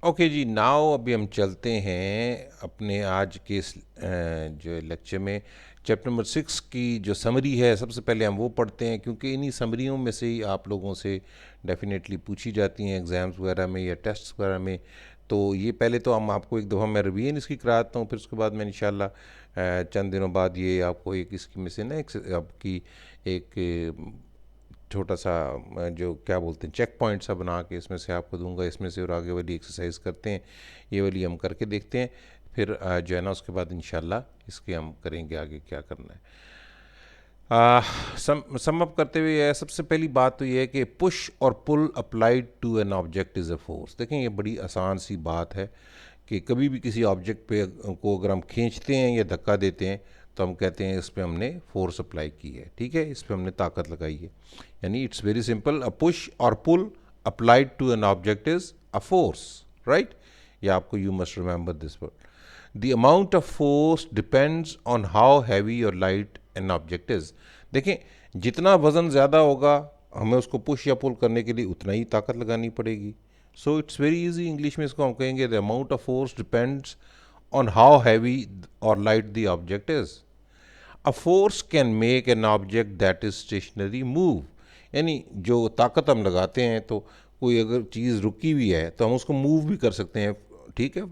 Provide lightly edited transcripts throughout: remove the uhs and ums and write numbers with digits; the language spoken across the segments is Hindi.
ओके जी, नाउ अभी हम चलते हैं अपने आज के इस जो लेक्चर में चैप्टर नंबर 6 की जो समरी है। सबसे पहले हम वो पढ़ते हैं, क्योंकि इन्हीं समरियों में से ही आप लोगों से डेफिनेटली पूछी जाती हैं एग्ज़ाम्स वगैरह में या टेस्ट्स वगैरह में। तो ये पहले तो हम आपको एक दफ़ा मैं रिवीजन इसकी कराता हूँ, फिर उसके बाद मैं इंशाल्लाह चंद दिनों बाद ये आपको एक इसकी में से ना एक आपकी एक छोटा सा जो क्या बोलते हैं चेक पॉइंट सा बना के इसमें से आपको दूंगा, इसमें से और आगे वाली एक्सरसाइज करते हैं, ये वाली हम करके देखते हैं। फिर जो है ना उसके बाद इंशाल्लाह इसके हम करेंगे आगे क्या करना है। सम अप करते हुए सबसे पहली बात तो ये है कि पुश और pull applied to an object is a force. देखें, ये बड़ी आसान सी बात है कि कभी भी किसी ऑब्जेक्ट पे को अगर हम खींचते हैं या धक्का देते हैं तो हम कहते हैं इस पर हमने फोर्स अप्लाई की है, ठीक है, इस पर हमने ताकत लगाई है। यानी it's very simple, a push और pull applied to an object is a force, right. या आपको you must remember this word. The amount of force depends on how heavy और लाइट एन ऑब्जेक्ट इज। देखें, जितना वज़न ज़्यादा होगा हमें उसको पुश या पुल करने के लिए उतना ही ताकत लगानी पड़ेगी। So it's very easy, English में इसको हम कहेंगे the amount of force depends on how heavy और light the object is. A force can make an object that is stationary move. यानी जो ताकत हम लगाते हैं तो कोई अगर चीज़ रुकी हुई है तो हम उसको मूव भी कर सकते हैं, ठीक है।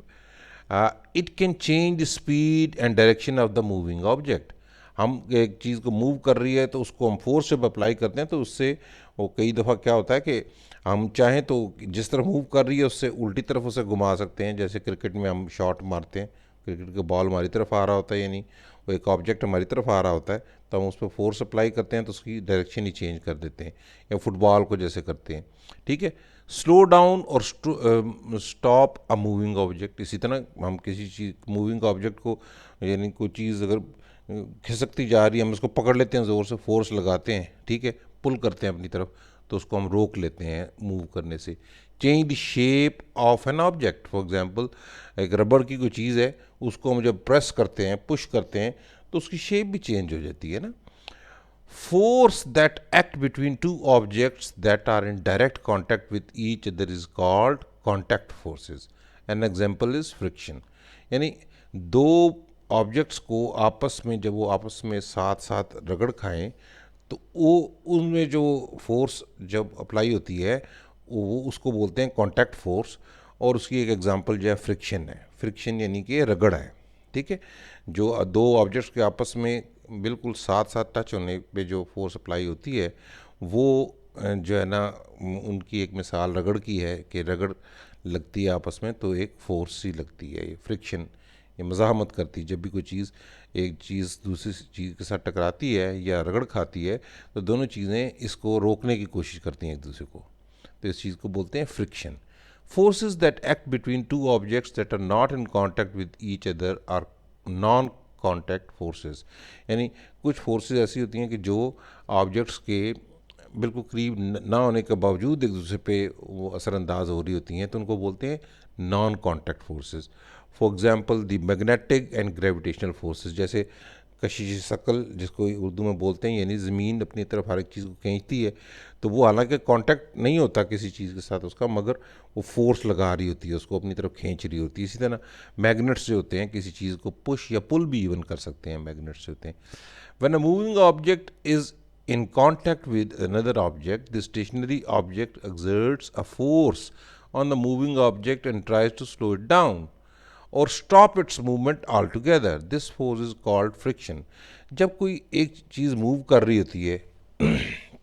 It can change speed and direction of the moving object. हम एक चीज़ को मूव कर रही है तो उसको हम फोर्स जब अप्लाई करते हैं तो उससे वो कई दफ़ा क्या होता है कि हम चाहें तो जिस तरफ मूव कर रही है उससे उल्टी तरफ उसे घुमा सकते हैं। जैसे क्रिकेट में हम शॉट मारते हैं, क्रिकेट का बॉल हमारी तरफ आ रहा होता है, यानी वो एक ऑब्जेक्ट हमारी तरफ आ रहा होता है, तो हम उस पर फोर्स अप्लाई करते हैं तो उसकी डायरेक्शन ही चेंज कर देते हैं, या फुटबॉल को जैसे करते हैं, ठीक है। स्लो डाउन और स्टॉप अ मूविंग ऑब्जेक्ट। इसी तरह हम किसी चीज़ मूविंग ऑब्जेक्ट को, यानी कोई चीज़ अगर खिसकती जा रही है हम उसको पकड़ लेते हैं, ज़ोर से फोर्स लगाते हैं, ठीक है, पुल करते हैं अपनी तरफ, तो उसको हम रोक लेते हैं मूव करने से। Change the shape of an object, for example एक रबड़ की कोई चीज़ है, उसको हम जब प्रेस करते हैं, पुश करते हैं, तो उसकी शेप भी चेंज हो जाती है ना। Force that act between two objects that are in direct contact with each other is called contact forces. An example is friction. यानी दो ऑब्जेक्ट्स को आपस में जब वो आपस में साथ साथ रगड़ खाएं तो वो उनमें जो फोर्स जब अप्लाई होती है वो उसको बोलते हैं कांटेक्ट फोर्स। और उसकी एक एग्जांपल जो है फ्रिक्शन है। फ्रिक्शन यानी कि रगड़ है, ठीक है। जो दो ऑब्जेक्ट्स के आपस में बिल्कुल साथ साथ टच होने पे जो फोर्स अप्लाई होती है वो जो है ना उनकी एक मिसाल रगड़ की है कि रगड़ लगती है आपस में तो एक फोर्स ही लगती है, ये फ्रिक्शन। ये मज़ाहमत करती है, जब भी कोई चीज़ एक चीज़ दूसरी चीज़ के साथ टकराती है या रगड़ खाती है तो दोनों चीज़ें इसको रोकने की कोशिश करती हैं एक दूसरे को, तो इस चीज़ को बोलते हैं friction. Forces that act between two objects that are not in contact with each other are non contact forces. यानी कुछ फोर्सेस ऐसी होती हैं कि जो ऑब्जेक्ट्स के बिल्कुल करीब ना होने के बावजूद एक दूसरे पे वो असरअंदाज हो रही होती हैं, तो उनको बोलते हैं non contact forces. For example the magnetic and gravitational forces, जैसे कशिश शकल जिसको उर्दू में बोलते हैं, यानी ज़मीन अपनी तरफ हर एक चीज़ को खींचती है, तो वो हालांकि कांटेक्ट नहीं होता किसी चीज़ के साथ उसका, मगर वो फोर्स लगा रही होती है, उसको अपनी तरफ खींच रही होती है। इसी तरह मैग्नेट्स जो होते हैं किसी चीज़ को पुश या पुल भी इवन कर सकते हैं, मैग्नेट्स होते हैं। When a moving object is in contact with another object, the stationary object exerts a force on the moving object and tries to slow it down और stop its movement altogether. This force is called friction. जब कोई एक चीज़ मूव कर रही होती है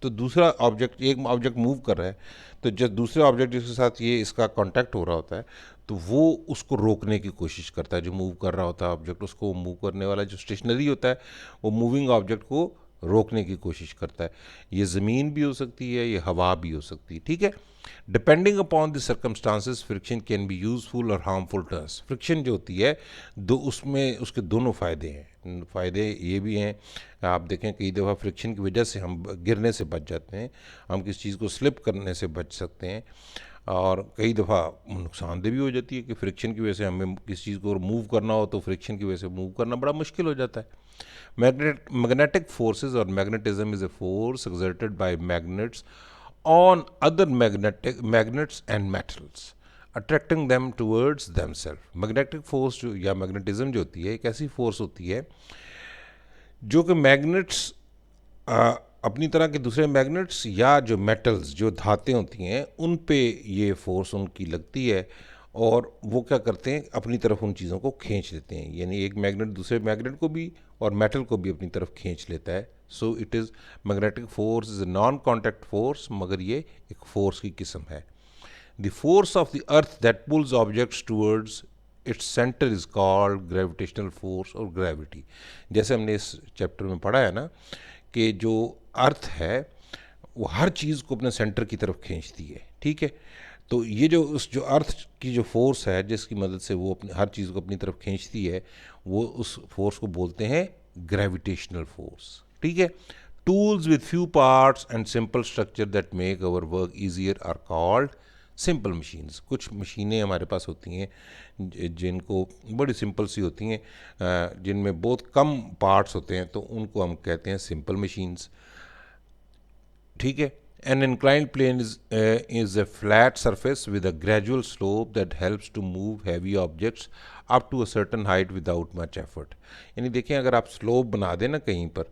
तो दूसरा ऑब्जेक्ट, एक ऑब्जेक्ट मूव कर रहा है, तो जब दूसरे ऑब्जेक्ट के साथ ये इसका कांटेक्ट हो रहा होता है तो वो उसको रोकने की कोशिश करता है। जो मूव कर रहा होता है ऑब्जेक्ट, उसको मूव करने वाला जो स्टेशनरी होता है वो मूविंग ऑब्जेक्ट को रोकने की कोशिश करता है। ये ज़मीन भी हो सकती है, ये हवा भी हो सकती है, ठीक है। Depending upon the circumstances friction can be useful और हार्मफुल टू अस। फ्रिक्शन जो होती है दो, उसमें उसके दोनों फ़ायदे हैं। फ़ायदे ये भी हैं, आप देखें कई दफ़ा फ्रिक्शन की वजह से हम गिरने से बच जाते हैं, हम किसी चीज़ को स्लिप करने से बच सकते हैं, और कई दफ़ा नुकसानदेह भी हो जाती है कि फ्रिक्शन की वजह से हमें किसी चीज़ को मूव करना हो तो फ्रिक्शन की वजह से मूव करना बड़ा मुश्किल हो जाता है। Magnetic forces or magnetism is a force exerted by magnets on other magnets and metals. Attracting them towards them self. Magnetic force जो या मैग्नेटिज्म जो होती है एक ऐसी फोर्स होती है जो कि मैग्नेट्स अपनी तरह के दूसरे मैग्नेट्स या जो मेटल्स जो धातें होती हैं उन पे ये फोर्स उनकी लगती है और वो क्या करते हैं अपनी तरफ उन चीज़ों को खींच लेते हैं, यानी एक मैग्नेट दूसरे मैग्नेट को भी और मेटल को भी अपनी तरफ खींच लेता है। So it is magnetic force is non contact force, मगर ये एक फोर्स की किस्म है। The force of the earth that pools objects towards its centre is called gravitational force और ग्रेविटी। जैसे हमने इस चैप्टर में पढ़ा है ना कि जो अर्थ है वो हर चीज़ को अपने सेंटर की तरफ खींचती है, ठीक है। तो ये जो अर्थ की जो फोर्स है जिसकी मदद से वो अपनी हर चीज़ को अपनी तरफ खींचती है, वो उस फोर्स को बोलते हैं ग्रेविटेशनल फोर्स, ठीक है। Tools with few parts and simple structure that make our work easier are called simple machines. कुछ मशीनें हमारे पास होती हैं जिनको बड़ी सिंपल सी होती हैं, जिनमें बहुत कम पार्ट्स होते हैं, तो उनको हम कहते हैं सिंपल मशीन्स, ठीक है। An inclined plane is a flat surface with a gradual slope that helps to move heavy objects up to a certain height without much effort। यानी देखें अगर आप स्लोप बना दें ना कहीं पर,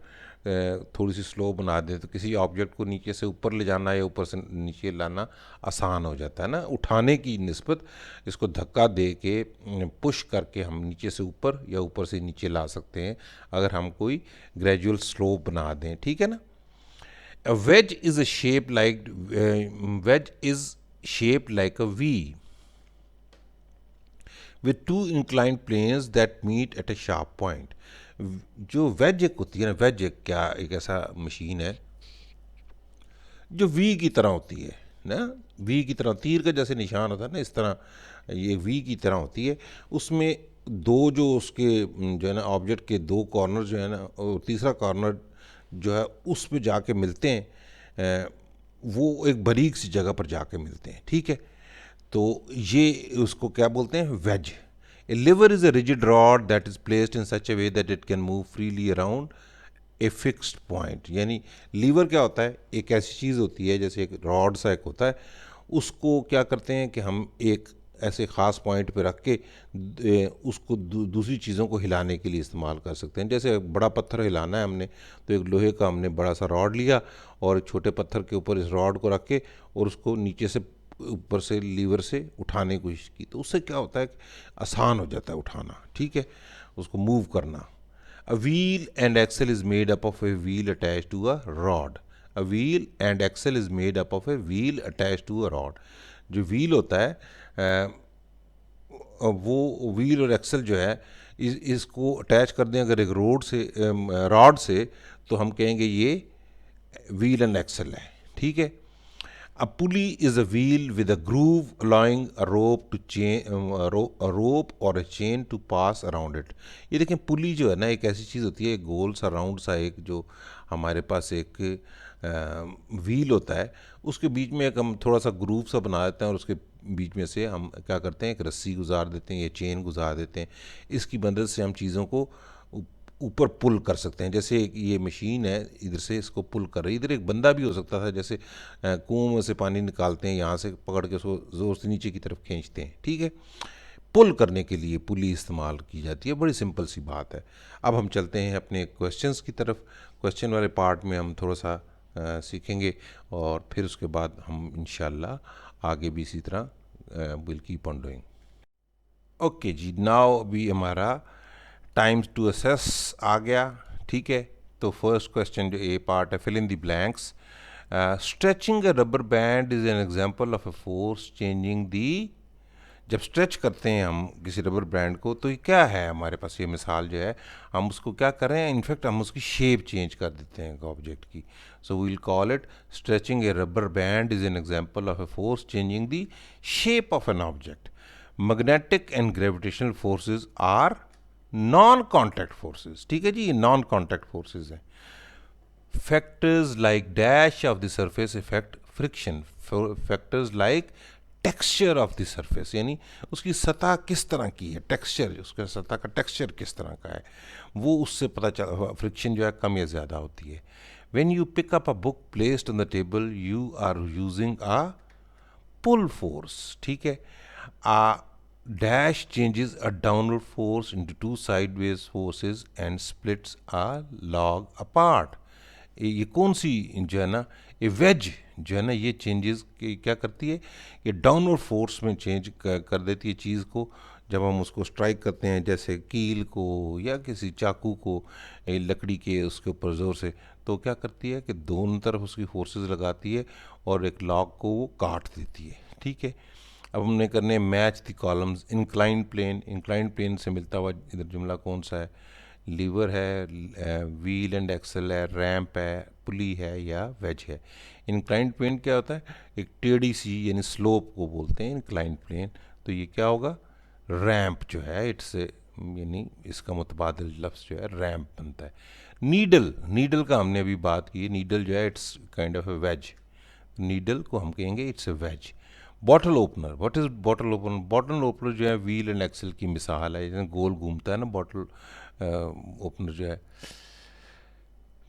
थोड़ी सी स्लोप बना दें तो किसी ऑब्जेक्ट को नीचे से ऊपर ले जाना या ऊपर से नीचे लाना आसान हो जाता है ना, उठाने की निस्बत इसको धक्का दे के पुश करके हम नीचे से ऊपर या ऊपर से नीचे ला सकते हैं अगर हम कोई ग्रेजुअल स्लोप बना दें, ठीक है ना। A wedge is shaped like a V with two inclined planes that meet at a sharp point। जो वेज एक होती है ना, वेज एक ऐसा मशीन है जो वी की तरह होती है ना, वी की तरह तीर का जैसे निशान होता है ना, इस तरह ये वी की तरह होती है। उसमें दो जो उसके जो है ना ऑब्जेक्ट के दो कॉर्नर जो है ना, और तीसरा कॉर्नर जो है उस पे जाके मिलते हैं, वो एक बारीक सी जगह पर जाके मिलते हैं, ठीक है। तो ये उसको क्या बोलते हैं, wedge. A lever is a rigid rod that is placed in such a way that it can move freely around a fixed point. यानी लीवर क्या होता है, एक ऐसी चीज़ होती है जैसे एक रॉड सा एक होता है, उसको क्या करते हैं कि हम एक ऐसे ख़ास पॉइंट पे रख के उसको दूसरी चीज़ों को हिलाने के लिए इस्तेमाल कर सकते हैं। जैसे बड़ा पत्थर हिलाना है हमने, तो एक लोहे का हमने बड़ा सा रॉड लिया और छोटे पत्थर के ऊपर इस रॉड को रख के और उसको नीचे से ऊपर से लीवर से उठाने की कोशिश की, तो उससे क्या होता है कि आसान हो जाता है उठाना, ठीक है, उसको मूव करना। A wheel and axle is made up of a wheel attached to a rod। A wheel and axle is made up of a wheel attached to a rod। जो व्हील होता है वो व्हील और एक्सल जो है इसको अटैच कर दें अगर एक रॉड से, तो हम कहेंगे ये व्हील एंड एक्सल है, ठीक है। A pulley is a wheel with a groove allowing a rope or a chain to pass around it। ये देखें पुली जो है ना एक ऐसी चीज़ होती है, एक गोल सा राउंड सा एक जो हमारे पास एक व्हील होता है, उसके बीच में एक हम थोड़ा सा ग्रूव सा बना देते हैं और उसके बीच में से हम क्या करते हैं एक रस्सी गुजार देते हैं या चेन गुजार देते हैं। इसकी मदद से हम चीज़ों को ऊपर पुल कर सकते हैं। जैसे ये मशीन है इधर से इसको पुल कर रही है, इधर एक बंदा भी हो सकता था, जैसे कुएं में से पानी निकालते हैं, यहाँ से पकड़ के उसको ज़ोर से नीचे की तरफ खींचते हैं, ठीक है। पुल करने के लिए पुली इस्तेमाल की जाती है, बड़ी सिंपल सी बात है। अब हम चलते हैं अपने क्वेश्चंस की तरफ। क्वेश्चन वाले पार्ट में हम थोड़ा सा सीखेंगे और फिर उसके बाद हम इंशाल्लाह आगे भी इसी तरह will keep on doing. Okay जी, नाउ अभी हमारा टाइम्स टू असेस आ गया, ठीक है। तो फर्स्ट क्वेश्चन जो ए पार्ट है, fill in the blanks. Stretching a rubber band is an example of a force changing the. जब स्ट्रेच करते हैं हम किसी रबर बैंड को तो ये क्या है हमारे पास, ये मिसाल जो है हम उसको क्या कर रहे हैं, इनफैक्ट हम उसकी शेप चेंज कर देते हैं ऑब्जेक्ट की। So we'll call it stretching a rubber band is an example of a force changing the shape of an object. Magnetic and gravitational forces are non contact forces, ठीक है जी, ये नॉन कॉन्टैक्ट फोर्सेस हैं। Factors like dash of the surface effect friction. Factors like texture of the surface, यानी उसकी सतह किस तरह की है, टेक्सचर, उसका सतह का टेक्सचर किस तरह का है, वो उससे पता चल, फ्रिक्शन जो है कम या ज़्यादा होती है। When you pick up a book placed on the table you are using a pull force, ठीक है। A dash changes a downward force into two sideways forces and splits a log apart. ये कौन सी जो है ना, ये वेज जो है ना, ये चेंजेस क्या करती है, ये डाउनवर्ड फोर्स में चेंज कर देती है चीज़ को। जब हम उसको स्ट्राइक करते हैं, जैसे कील को या किसी चाकू को लकड़ी के उसके ऊपर ज़ोर से, तो क्या करती है कि दोनों तरफ उसकी फोर्सेस लगाती है और एक लॉग को वो काट देती है। ठीक है, अब हमने करने match the columns. Inclined plane से मिलता हुआ इधर जुमला कौन सा है? लीवर है, व्हील एंड एक्सल है, रैंप है, पुली है या वेज है। इंक्लाइंड प्लेन क्या होता है? एक टेढ़ी सी यानी स्लोप को बोलते हैं इंक्लाइंड प्लेन। तो ये क्या होगा? रैंप जो है, इट्स यानी इसका मुतबादिल लफ्ज़ जो है रैंप बनता है। नीडल का हमने अभी बात की। नीडल जो है it's kind of a wedge. Needle को हम कहेंगे it's a wedge. Bottle opener, what is bottle opener? Bottle opener जो है व्हील एंड एक्सल की मिसाल है, जैसे गोल घूमता है ना बॉटल ओपनर जो है।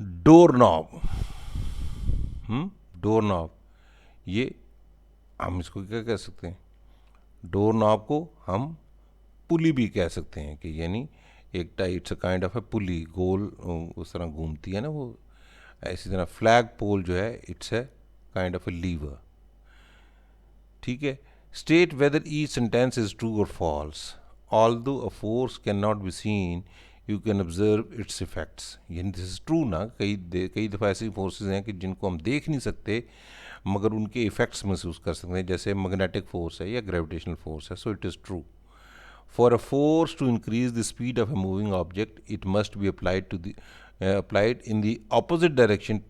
डोर नॉब, डोर नॉब, ये हम इसको क्या कह सकते हैं? डोर नॉब को हम पुली भी कह सकते हैं, कि यानी एक इट्स अ काइंड ऑफ ए पुली, गोल उस तरह घूमती है ना वो। इसी तरह फ्लैग पोल जो है it's a kind of a lever. ठीक है, state whether each sentence is true और false. Although a force can not be seen, you can observe its effects. यानी दिस इज ट्रू ना, कई दफ़ा ऐसी फोर्सेज हैं कि जिनको हम देख नहीं सकते मगर उनके इफेक्ट्स महसूस कर सकते हैं, जैसे मैग्नेटिक फोर्स है या ग्रेविटेशनल फोर्स है। So it is true. For a force to increase the speed of a moving object, it must be applied in the opposite direction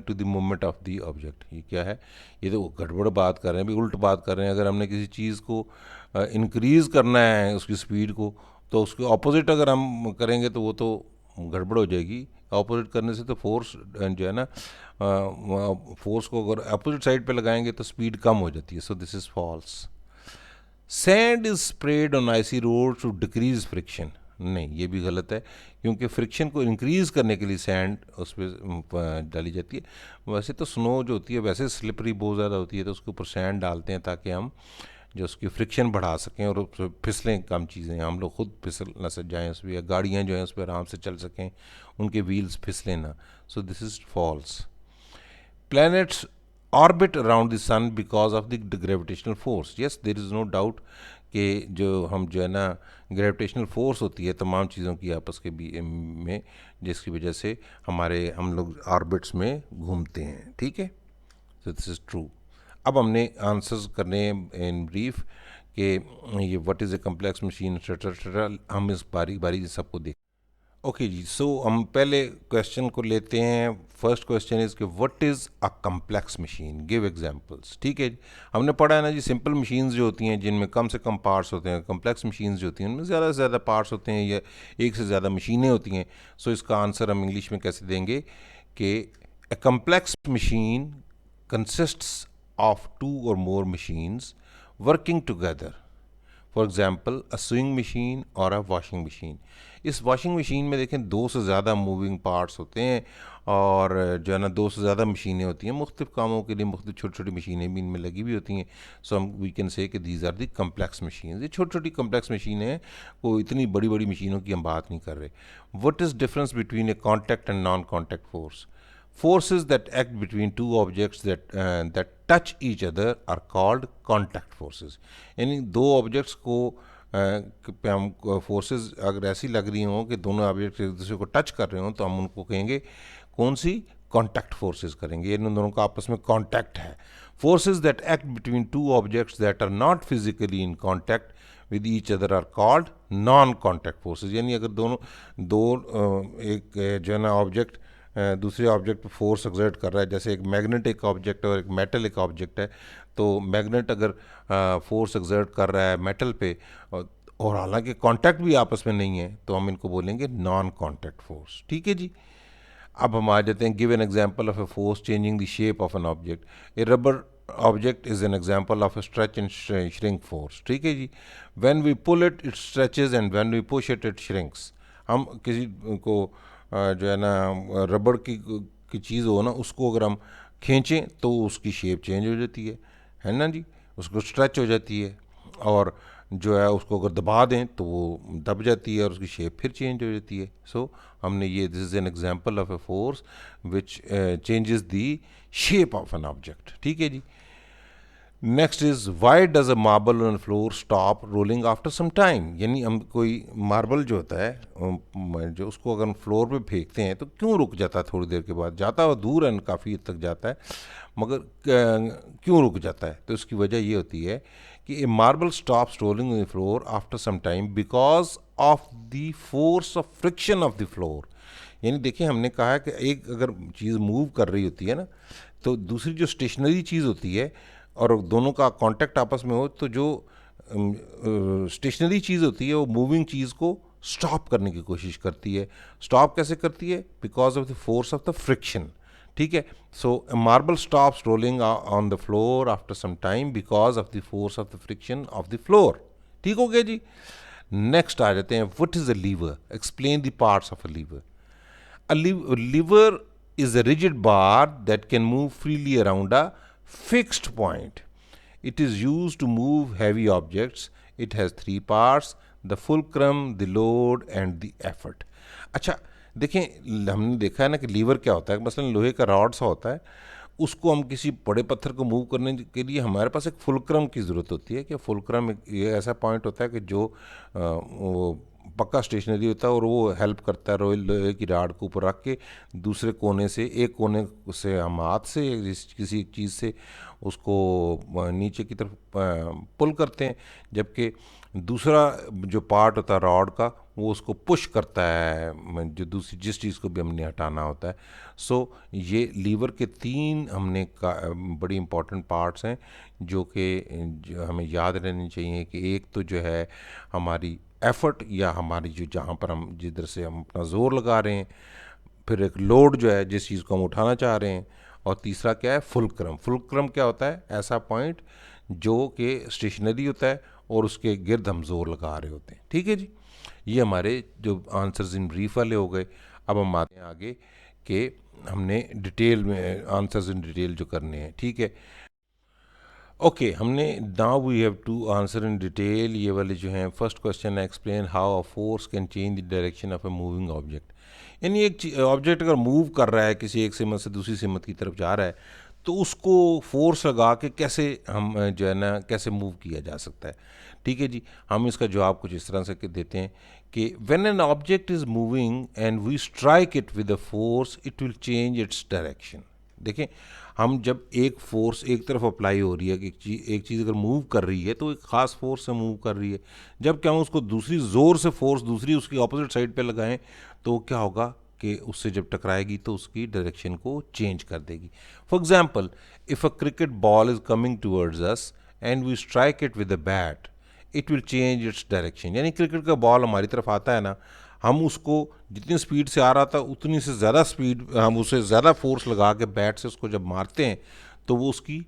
to the movement of the object. ये क्या है? ये तो गड़बड़ बात कर रहे हैं, भी उल्ट बात कर रहे हैं। अगर हमने किसी चीज़ को इंक्रीज़ करना है उसकी स्पीड को, तो उसके ऑपोजिट अगर हम करेंगे तो वो तो गड़बड़ हो जाएगी। ऑपोजिट करने से तो फोर्स जो है ना, फोर्स को अगर अपोजिट साइड पे लगाएंगे तो स्पीड कम हो जाती है। So this is false. Sand is spread on icy road to decrease friction. नहीं, ये भी गलत है, क्योंकि फ्रिक्शन को इंक्रीज़ करने के लिए सैंड उस पर डाली जाती है। वैसे तो स्नो जो होती है वैसे स्लिपरी बहुत ज़्यादा होती है, तो उसके ऊपर सैंड डालते हैं ताकि हम जो उसकी फ्रिक्शन बढ़ा सकें और उस पर फिसलें कम चीज़ें, हम लोग खुद फिसल ना सक जाएँ उस पर, या गाड़ियाँ जो हैं उस पर आराम से चल सकें, उनके व्हील्स फिसलें ना। So this is false. Planets orbit around the sun because of the gravitational force. Yes, there is no doubt कि जो हम जो है ना ग्रेविटेशनल फोर्स होती है तमाम चीज़ों की आपस के में, जिसकी वजह से हम लोग ऑर्बिट्स में घूमते हैं। ठीक है, सो दिस इज़ ट्रू। अब हमने आंसर्स करने इन ब्रीफ कि ये what is a complex machine, हम इस बारी बारी सबको देख। ओके जी, सो हम पहले क्वेश्चन को लेते हैं। फर्स्ट क्वेश्चन इज़ कि what is a complex machine, give examples. ठीक है, हमने पढ़ा है ना जी, सिंपल मशीन्स जो होती हैं जिनमें कम से कम पार्ट्स होते हैं। कम्प्लेक्स मशीन्स जो होती हैं उनमें ज़्यादा से ज़्यादा पार्ट्स होते हैं या एक से ज़्यादा मशीनें होती हैं। सो इसका आंसर हम इंग्लिश में कैसे देंगे कि a complex machine consists of two और more machines working together. For example a swing machine और अ वॉशिंग मशीन। इस वॉशिंग मशीन में देखें दो से ज़्यादा मूविंग पार्ट्स होते हैं और जो है ना दो से ज़्यादा मशीनें होती हैं मुख्तलिफ़ कामों के लिए। मुख्तलिफ छोटी छोटी मशीनें भी इनमें लगी हुई होती हैं। सो हम वी कैन से कि these are the complex machine. ये छोटी छोटी कम्प्लेक्स मशीनें हैं, कोई इतनी बड़ी बड़ी मशीनों की हम बात नहीं कर रहे। What is difference between A contact and non contact force? Forces that act between two objects that touch each other are called contact forces. यानी दो ऑब्जेक्ट्स को पे हम फोर्सेस अगर ऐसी लग रही हों कि दोनों ऑब्जेक्ट एक दूसरे को टच कर रहे हों तो हम उनको कहेंगे कौन सी? कॉन्टैक्ट फोर्सेस करेंगे। इन दोनों का आपस में कॉन्टैक्ट है। Forces that act between two objects that are not physically in contact with each other are called non contact forces. यानी अगर एक जो है ना ऑब्जेक्ट दूसरे ऑब्जेक्ट पर फोर्स एक्सर्ट कर रहा है, जैसे एक मैग्नेट एक ऑब्जेक्ट है और एक मेटल एक ऑब्जेक्ट है, तो मैग्नेट अगर फोर्स एक्सर्ट कर रहा है मेटल पे और हालांकि कांटेक्ट भी आपस में नहीं है, तो हम इनको बोलेंगे नॉन कांटेक्ट फोर्स। ठीक है जी। अब हम आ जाते हैं, give an example of a force changing the shape of an object. A rubber object is an example of a stretch and shrink force. ठीक है जी। When we pull it it stretches and when we push it it shrinks. हम किसी को जो है ना रबड़ की चीज़ हो ना, उसको अगर हम खींचें तो उसकी शेप चेंज हो जाती है ना जी, उसको स्ट्रेच हो जाती है। और जो है उसको अगर दबा दें तो वो दब जाती है और उसकी शेप फिर चेंज हो जाती है. सो हमने ये this is an example of a force which changes the shape of an object. ठीक है जी. Next is why does a marble on floor stop rolling after some time. यानी हम कोई मार्बल जो होता है जो उसको अगर हम फ्लोर पे फेंकते हैं तो क्यों रुक जाता है थोड़ी देर के बाद. जाता है दूर है, काफ़ी हद तक जाता है, मगर क्यों रुक जाता है. तो उसकी वजह ये होती है कि a marble stops rolling on the floor after some time because of the force of friction of the floor. यानी देखिए हमने कहा है कि एक अगर चीज़ मूव कर रही होती है ना, तो दूसरी जो स्टेशनरी चीज़ होती है और दोनों का कांटेक्ट आपस में हो, तो जो स्टेशनरी चीज़ होती है वो मूविंग चीज़ को स्टॉप करने की कोशिश करती है. स्टॉप कैसे करती है? Because of the force of the friction. ठीक है. So marble stops rolling on the floor after some time because of the force of the friction of the floor. ठीक हो गया जी. नेक्स्ट आ जाते हैं, what is a lever. Explain the parts of a lever. A lever is a rigid bar that can move freely around a fixed point. It is used to move heavy objects. It has three parts: the fulcrum, the load, and the effort. अच्छा देखें, हमने देखा है ना कि लीवर क्या होता है. मसलन लोहे का रॉड सा होता है, उसको हम किसी बड़े पत्थर को मूव करने के लिए हमारे पास एक फुलक्रम की ज़रूरत होती है. कि फुलक्रम ये ऐसा पॉइंट होता है कि जो वो पक्का स्टेशनरी होता है और वो हेल्प करता है लोहे की राड को ऊपर रख के दूसरे कोने से, एक कोने से हम हाथ से किसी चीज़ से उसको नीचे की तरफ पुल करते हैं, जबकि दूसरा जो पार्ट होता है रॉड का वो उसको पुश करता है जो दूसरी जिस चीज़ को भी हमने हटाना होता है. सो ये लीवर के तीन हमने बड़ी इंपॉर्टेंट पार्ट्स हैं जो हमें याद रहनी चाहिए. कि एक तो जो है हमारी एफर्ट या हमारी जो जहाँ पर हम जिधर से हम अपना ज़ोर लगा रहे हैं, फिर एक लोड जो है जिस चीज़ को हम उठाना चाह रहे हैं, और तीसरा क्या है? फुलक्रम. फुलक्रम क्या होता है? ऐसा पॉइंट जो कि स्टेशनरी होता है और उसके गिर्द हम जोर लगा रहे होते हैं. ठीक है जी. ये हमारे जो आंसर्स इन ब्रीफ वाले हो गए. अब हम आते हैं आगे कि हमने डिटेल में आंसर्स इन डिटेल जो करने हैं. ठीक है. ओके हमने now we have to answer in detail. ये वाले जो हैं, फर्स्ट क्वेश्चन है, explain how a force can change the direction of a moving object. यानी एक ऑब्जेक्ट अगर मूव कर रहा है, किसी एक सिमत से दूसरी सिमत की तरफ जा रहा है, तो उसको फोर्स लगा के कैसे हम जो है ना कैसे मूव किया जा सकता है. ठीक है जी. हम इसका जवाब कुछ इस तरह से देते हैं कि when an object is moving and we strike it with a force it will change its direction. देखें, हम जब एक फोर्स एक तरफ अप्लाई हो रही है कि एक चीज़ अगर मूव कर रही है तो एक ख़ास फोर्स से मूव कर रही है, जब क्या हम उसको दूसरी ज़ोर से फोर्स दूसरी उसकी ऑपोजिट साइड पे लगाएं तो क्या होगा कि उससे जब टकराएगी तो उसकी डायरेक्शन को चेंज कर देगी. For example, if a cricket ball is coming towards us and we strike it with a bat it will change its direction. यानी क्रिकेट का बॉल हमारी तरफ आता है ना, हम उसको जितनी स्पीड से आ रहा था उतनी से ज़्यादा स्पीड हम उसे ज़्यादा फोर्स लगा के बैट से उसको जब मारते हैं तो वो उसकी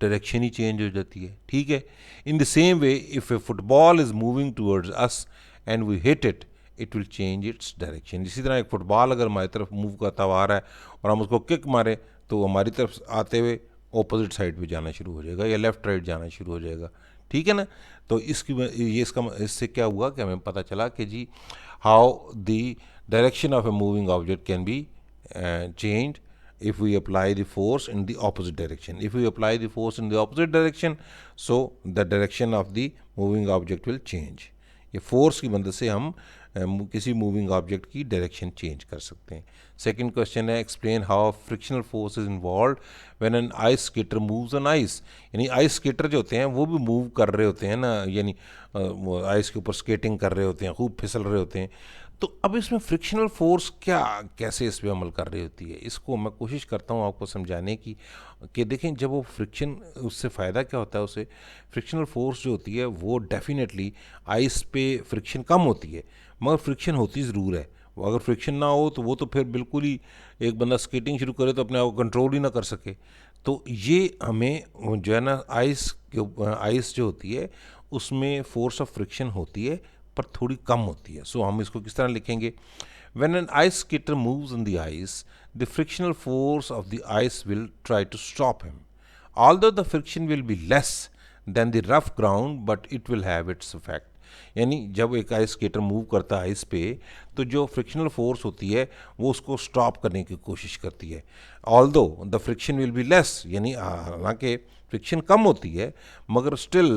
डायरेक्शन ही चेंज हो जाती है. ठीक है. In the same way if a football is moving towards us and we hit it it will change its direction. इसी तरह एक फुटबॉल अगर हमारी तरफ मूव करता हुआ आ रहा है और हम उसको किक मारें तो हमारी तरफ आते हुए ऑपोजिट साइड पे जाना शुरू हो जाएगा या लेफ़्ट राइट जाना शुरू हो जाएगा. ठीक है ना. तो इससे क्या हुआ कि हमें पता चला कि जी how the direction of a moving object can be change if we apply the force in the opposite direction. If we apply the force in the opposite direction, so the direction of the moving object will change. ये फोर्स की मदद से हम किसी मूविंग ऑब्जेक्ट की डायरेक्शन चेंज कर सकते हैं. सेकंड क्वेश्चन है, explain how frictional force is involve when an ice skater moves on ice. यानी आइस स्केटर जो होते हैं वो भी मूव कर रहे होते हैं ना, यानी आइस के ऊपर स्केटिंग कर रहे होते हैं, खूब फिसल रहे होते हैं. तो अब इसमें फ्रिक्शनल फोर्स कैसे इस पर अमल कर रही होती है, इसको मैं कोशिश करता हूँ आपको समझाने की. कि देखें, जब वो फ्रिक्शन, उससे फ़ायदा क्या होता है, उससे फ्रिक्शनल फोर्स जो होती है वो डेफिनेटली आइस पे फ्रिक्शन कम होती है, मगर फ्रिक्शन होती ज़रूर है. अगर फ्रिक्शन ना हो तो वो तो फिर बिल्कुल ही एक बंदा स्केटिंग शुरू करे तो अपने आप को कंट्रोल ही ना कर सके. तो ये हमें जो है ना आइस जो होती है उसमें फोर्स ऑफ फ्रिक्शन होती है पर थोड़ी कम होती है. सो हम इसको किस तरह लिखेंगे? When an ice skater moves on the ice, the frictional force of the ice will try to stop him. Although the friction will be less, than the rough ground, but it will have its effect. यानी जब एक आइस स्केटर मूव करता है आइस पे, तो जो फ्रिक्शनल फोर्स होती है वो उसको स्टॉप करने की कोशिश करती है. Although the friction will be less, यानी हालांकि फ्रिक्शन कम होती है, मगर स्टिल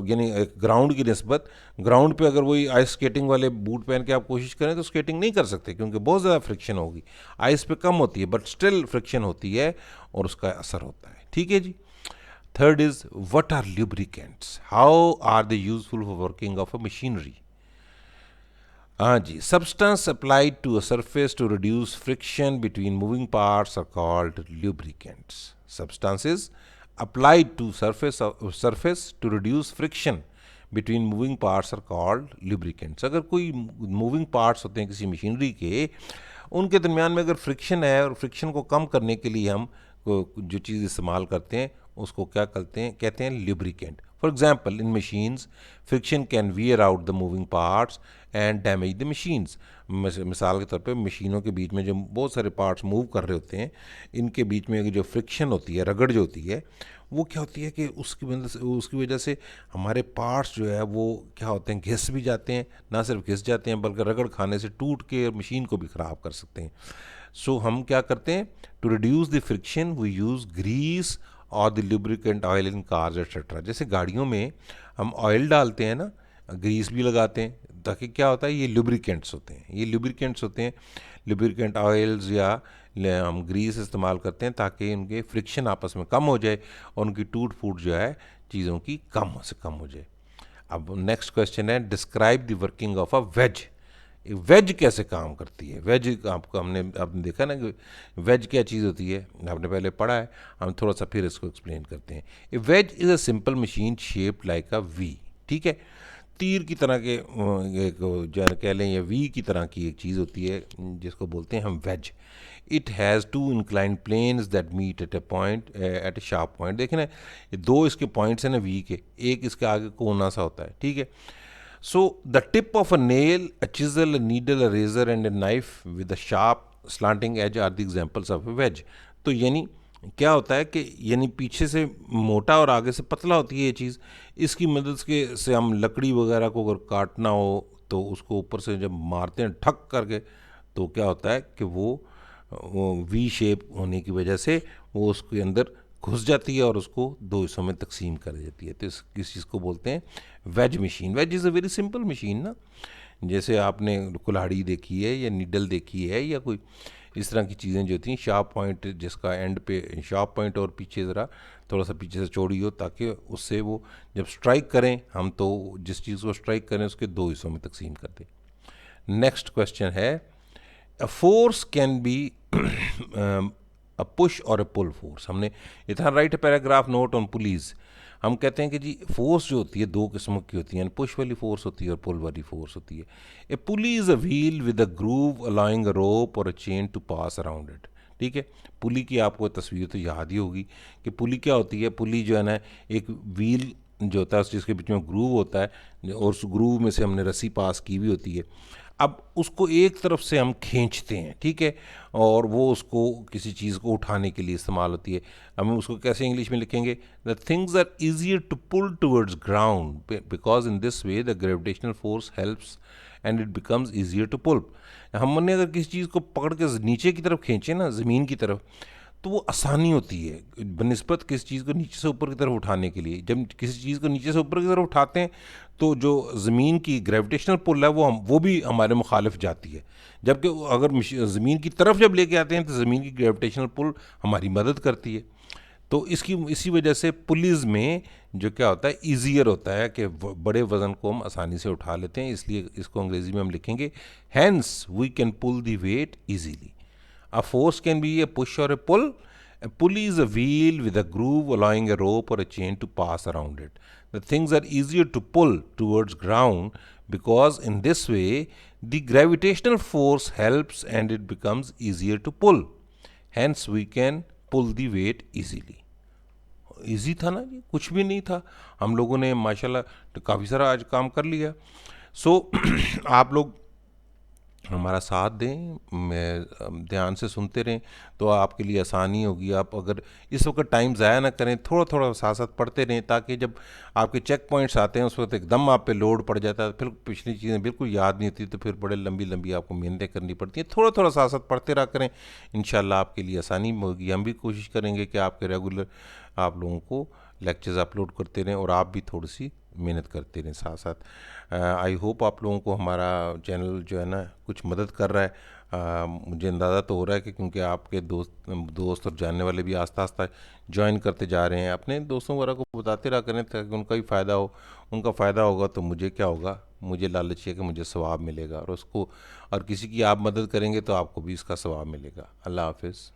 यानी ग्राउंड की निस्बत, ग्राउंड पे अगर वही आइस स्केटिंग वाले बूट पहन के आप कोशिश करें तो स्केटिंग नहीं कर सकते, क्योंकि बहुत ज़्यादा फ्रिक्शन होगी. आइस पे कम होती है बट स्टिल फ्रिक्शन होती है और उसका असर होता है. ठीक है जी. Third is, what are lubricants? How are they useful for working of a machinery? हाँ जी, substance applied to a surface to reduce friction between moving parts are called lubricants. Substances applied to surface to reduce friction between moving parts are called lubricants. अगर कोई moving parts होते हैं किसी मशीनरी के, उनके दरमियान में अगर फ्रिक्शन है और फ्रिक्शन को कम करने के लिए हम जो चीज़ इस्तेमाल करते हैं उसको क्या कहते हैं lubricant. For example, in machines, friction can wear out the moving parts and damage the machines. मिसाल के तौर पे मशीनों के बीच में जो बहुत सारे पार्ट्स मूव कर रहे होते हैं, इनके बीच में जो फ्रिक्शन होती है, रगड़ जो होती है, वो क्या होती है कि उसकी वजह से हमारे पार्ट्स जो है वो क्या होते हैं, घिस भी जाते हैं. ना सिर्फ घिस जाते हैं बल्कि रगड़ खाने से टूट के मशीन को भी ख़राब कर सकते हैं. सो हम क्या करते हैं, to reduce the friction we use grease और the lubricant oil in cars etcetera. जैसे गाड़ियों में हम ऑयल डालते हैं ना, ग्रीस भी लगाते हैं, ताकि क्या होता है, ये लुब्रिकेंट्स होते हैं. ये लुब्रिकेंट्स होते हैं, लुब्रिकेंट ऑयल्स या हम ग्रीस इस्तेमाल करते हैं ताकि उनके फ्रिक्शन आपस में कम हो जाए और उनकी टूट फूट जो है चीज़ों की कम से कम हो जाए. अब नेक्स्ट क्वेश्चन है, describe the working of a wedge. Wedge कैसे काम करती है? वेज आपको आपने देखा ना कि वेज क्या चीज़ होती है, आपने पहले पढ़ा है, हम थोड़ा सा फिर इसको एक्सप्लेन करते हैं. A wedge is a simple machine shaped like a V. ठीक है, तीर की तरह के एक जो कह लें या वी की तरह की एक चीज़ होती है जिसको बोलते हैं हम wedge. It has two inclined planes that meet at a sharp point. देखें ना, ये दो इसके पॉइंट्स हैं ना वी के, एक इसके आगे कोना सा होता है. ठीक है. So the tip of a nail, a chisel, a needle, a razor and a knife with a sharp slanting edge are the examples of a wedge. तो यानी क्या होता है कि यानी पीछे से मोटा और आगे से पतला होती है ये चीज़. इसकी मदद से हम लकड़ी वगैरह को अगर काटना हो तो उसको ऊपर से जब मारते हैं ठक करके, तो क्या होता है कि वो वी शेप होने की वजह से वो उसके अंदर घुस जाती है और उसको दो हिस्सों में तकसीम कर देती है. तो इस चीज़ को बोलते हैं wedge machine. Wedge is a very simple machine ना. जैसे आपने कुल्हाड़ी देखी है या नीडल देखी है या कोई इस तरह की चीज़ें जो होती हैं, शार्प पॉइंट जिसका एंड पे शार्प पॉइंट और पीछे ज़रा थोड़ा सा पीछे से चौड़ी हो, ताकि उससे वो जब स्ट्राइक करें हम तो जिस चीज़ को स्ट्राइक करें उसके दो हिस्सों में तकसीम कर दें. नेक्स्ट क्वेश्चन है, अ force can be a push और अ पुल फोर्स. हमने इतना right paragraph note on pulleys. हम कहते हैं कि जी फोर्स जो होती है दो किस्मों की होती है, पुश वाली फोर्स होती है और पुल वाली फोर्स होती है. A pulley is a wheel with a groove allowing a rope or a chain to pass around it. ठीक है, पुली की आपको तस्वीर तो याद ही होगी कि पुली क्या होती है. पुली जो है ना, एक व्हील जो होता है जिसके बीच में ग्रूव होता है और उस ग्रूव में से हमने रस्सी पास की हुई होती है. अब उसको एक तरफ से हम खींचते हैं, ठीक है, और वो उसको किसी चीज़ को उठाने के लिए इस्तेमाल होती है. हम उसको कैसे इंग्लिश में लिखेंगे, the things are easier to pull towards ground because in this way the gravitational force helps and it becomes easier to pull. हमने अगर किसी चीज़ को पकड़ के नीचे की तरफ खींचे ना, ज़मीन की तरफ, तो वो आसानी होती है बनिस्बत किसी चीज़ को नीचे से ऊपर की तरफ उठाने के लिए. जब किसी चीज़ को नीचे से ऊपर की तरफ उठाते हैं तो जो ज़मीन की ग्रेविटेशनल पुल है वो भी हमारे मुखालिफ जाती है. जबकि अगर ज़मीन की तरफ जब लेके आते हैं तो ज़मीन की ग्रेविटेशनल पुल हमारी मदद करती है. तो इसी वजह से पुलिस में जो क्या होता है, ईजियर होता है कि बड़े वज़न को हम आसानी से उठा लेते हैं. इसलिए इसको अंग्रेज़ी में हम लिखेंगे, hence we can pull the weight easily. A force can be a push or a pull. A pulley is a wheel with a groove allowing a rope or a chain to pass around it. The things are easier to pull towards ground because in this way the gravitational force helps and it becomes easier to pull. Hence we can pull the weight easily. Easy था ना जी, कुछ भी नहीं था. हम लोगों ने माशाल्लाह तो काफ़ी सारा आज काम कर लिया. सो आप लोग हमारा साथ दें, ध्यान से सुनते रहें, तो आपके लिए आसानी होगी। आप अगर इस वक्त टाइम ज़ाया ना करें, थोड़ा थोड़ा साथ साथ पढ़ते रहें, ताकि जब आपके चेक पॉइंट्स आते हैं उस वक्त एकदम आप पे लोड पड़ जाता है, फिर पिछली चीज़ें बिल्कुल याद नहीं होती, तो फिर बड़े लंबी लंबी आपको मेहनतें करनी पड़ती हैं। थोड़ा थोड़ा साथ साथ पढ़ते रहा करें, इंशाल्लाह आपके लिए आसानी होगी। हम भी कोशिश करेंगे कि आपके रेगुलर आप लोगों को लेक्चर्स अपलोड करते रहें, और आप भी थोड़ी सी मेहनत करते रहें साथ साथ। आई होप आप लोगों को हमारा चैनल जो है ना कुछ मदद कर रहा है। मुझे अंदाज़ा तो हो रहा है कि क्योंकि आपके दोस्त और जानने वाले भी आस्ता आस्ता ज्वाइन करते जा रहे हैं। अपने दोस्तों वगैरह को बताते रहा करें, ताकि उनका भी फ़ायदा हो। उनका फ़ायदा होगा तो मुझे क्या होगा, मुझे लालच है कि मुझे सवाब मिलेगा, और उसको और किसी की आप मदद करेंगे तो आपको भी इसका सवाब मिलेगा। अल्लाह हाफिज़।